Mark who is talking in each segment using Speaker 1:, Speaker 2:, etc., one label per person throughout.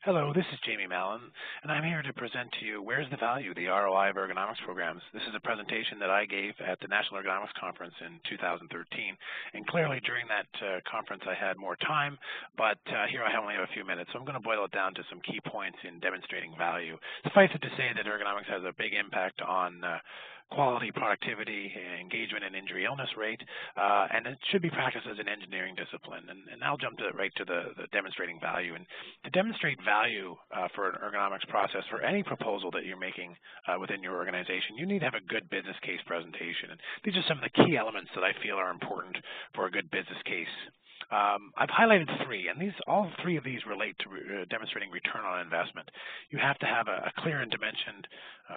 Speaker 1: Hello, this is James Mallon, and I'm here to present to you Where's the Value, the ROI of Ergonomics Programs. This is a presentation that I gave at the National Ergonomics Conference in 2013, and clearly during that conference I had more time, but here I only have a few minutes, so I'm going to boil it down to some key points in demonstrating value. Suffice it to say that ergonomics has a big impact on quality, productivity, engagement, and injury illness rate, and it should be practiced as an engineering discipline. And I'll jump right to the demonstrating value. And to demonstrate value for an ergonomics process for any proposal that you're making within your organization, you need to have a good business case presentation. And these are some of the key elements that I feel are important for a good business case. I've highlighted three, and all three of these relate to demonstrating return on investment. You have to have a clear and dimensioned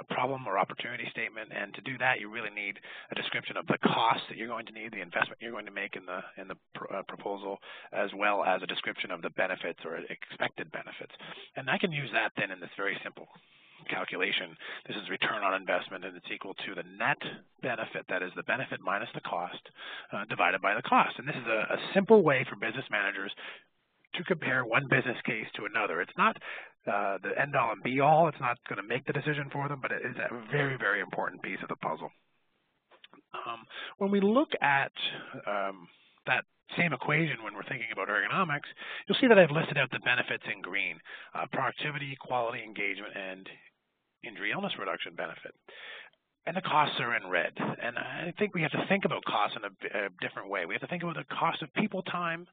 Speaker 1: problem or opportunity statement, and to do that, you really need a description of the cost that you're going to need, the investment you're going to make in the proposal, as well as a description of the benefits or expected benefits. And I can use that then in this very simple calculation. This is return on investment, and it's equal to the net benefit, that is the benefit minus the cost, divided by the cost. And this is a simple way for business managers to compare one business case to another. It's not the end-all and be-all. It's not going to make the decision for them, but it is a very, very important piece of the puzzle. When we look at that same equation when we're thinking about ergonomics, you'll see that I've listed out the benefits in green: productivity, quality, engagement, and injury illness reduction benefit. And the costs are in red. And I think we have to think about costs in a different way. We have to think about the cost of people time,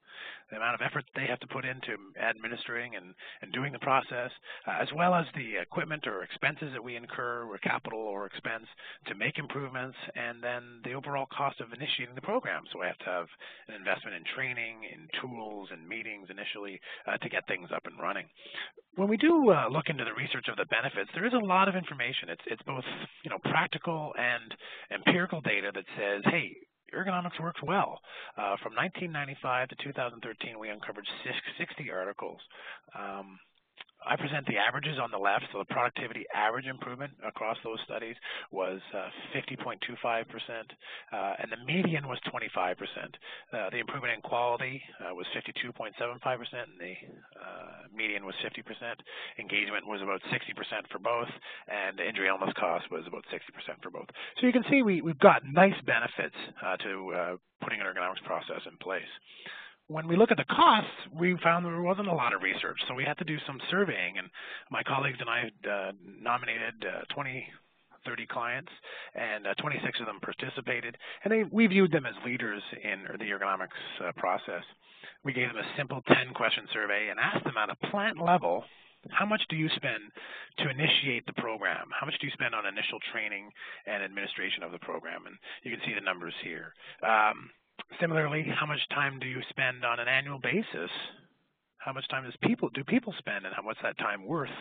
Speaker 1: the amount of effort they have to put into administering and doing the process, as well as the equipment or expenses that we incur, or capital or expense, to make improvements, and then the overall cost of initiating the program. So we have to have an investment in training, in tools, and meetings initially to get things up and running. When we do look into the research of the benefits, there is a lot of information. It's both practical and empirical data that says, hey, ergonomics works well. From 1995 to 2013, we uncovered 60 articles. I present the averages on the left, so the productivity average improvement across those studies was 50.25%, and the median was 25%. The improvement in quality was 52.75%, and the median was 50%. Engagement was about 60% for both, and the injury illness cost was about 60% for both. So you can see we've got nice benefits to putting an ergonomics process in place. When we look at the costs, we found there wasn't a lot of research, so we had to do some surveying, and my colleagues and I nominated 30 clients, and 26 of them participated, and we viewed them as leaders in the ergonomics process. We gave them a simple 10-question survey and asked them at a plant level, how much do you spend to initiate the program? How much do you spend on initial training and administration of the program? And you can see the numbers here. Similarly, how much time do you spend on an annual basis? How much time do people spend, and what's that time worth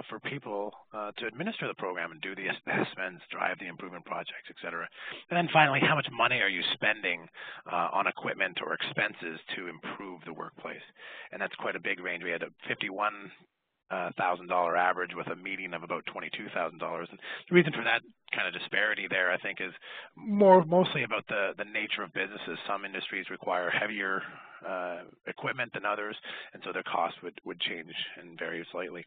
Speaker 1: for people to administer the program and do the assessments, drive the improvement projects, et cetera? And then finally, how much money are you spending on equipment or expenses to improve the workplace? And that's quite a big range. We had a $51,000 average with a median of about $22,000. And the reason for that kind of disparity there, I think, is mostly about the nature of businesses. Some industries require heavier equipment than others, and so their costs would change and vary slightly.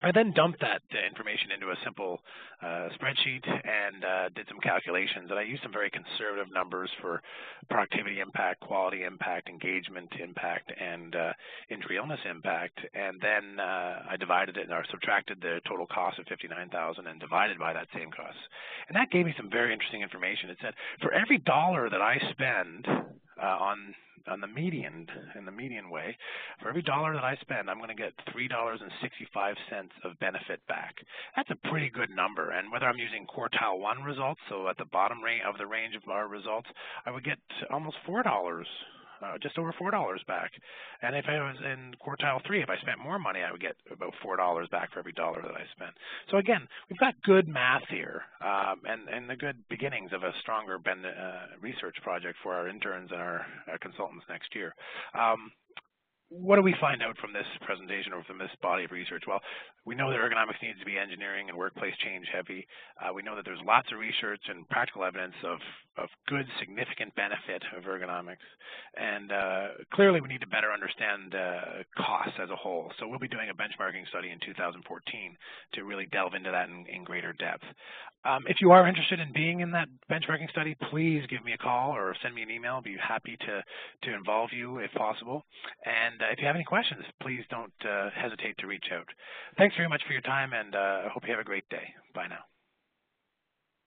Speaker 1: I then dumped that information into a simple spreadsheet and did some calculations. And I used some very conservative numbers for productivity impact, quality impact, engagement impact, and injury illness impact. And then I divided it or subtracted the total cost of $59,000 and divided by that same cost. And that gave me some very interesting information. It said for every dollar that I spend on the median, in the median way, for every dollar that I spend, I'm going to get $3.65 of benefit back. That's a pretty good number. And whether I'm using quartile 1 results, so at the bottom of the range of our results, I would get almost $4, just over $4 back. And if I was in quartile 3, if I spent more money, I would get about $4 back for every dollar that I spent. So again, we've got good math here, and the good beginnings of a stronger research project for our interns and our consultants next year. what do we find out from this presentation or from this body of research? Well, we know that ergonomics needs to be engineering and workplace change heavy. We know that there's lots of research and practical evidence of good, significant benefit of ergonomics. And clearly, we need to better understand costs as a whole. So we'll be doing a benchmarking study in 2014 to really delve into that in greater depth. If you are interested in being in that benchmarking study, please give me a call or send me an email. I'll be happy to involve you if possible. And if you have any questions, please don't hesitate to reach out. Thanks very much for your time, and I hope you have a great day. Bye now.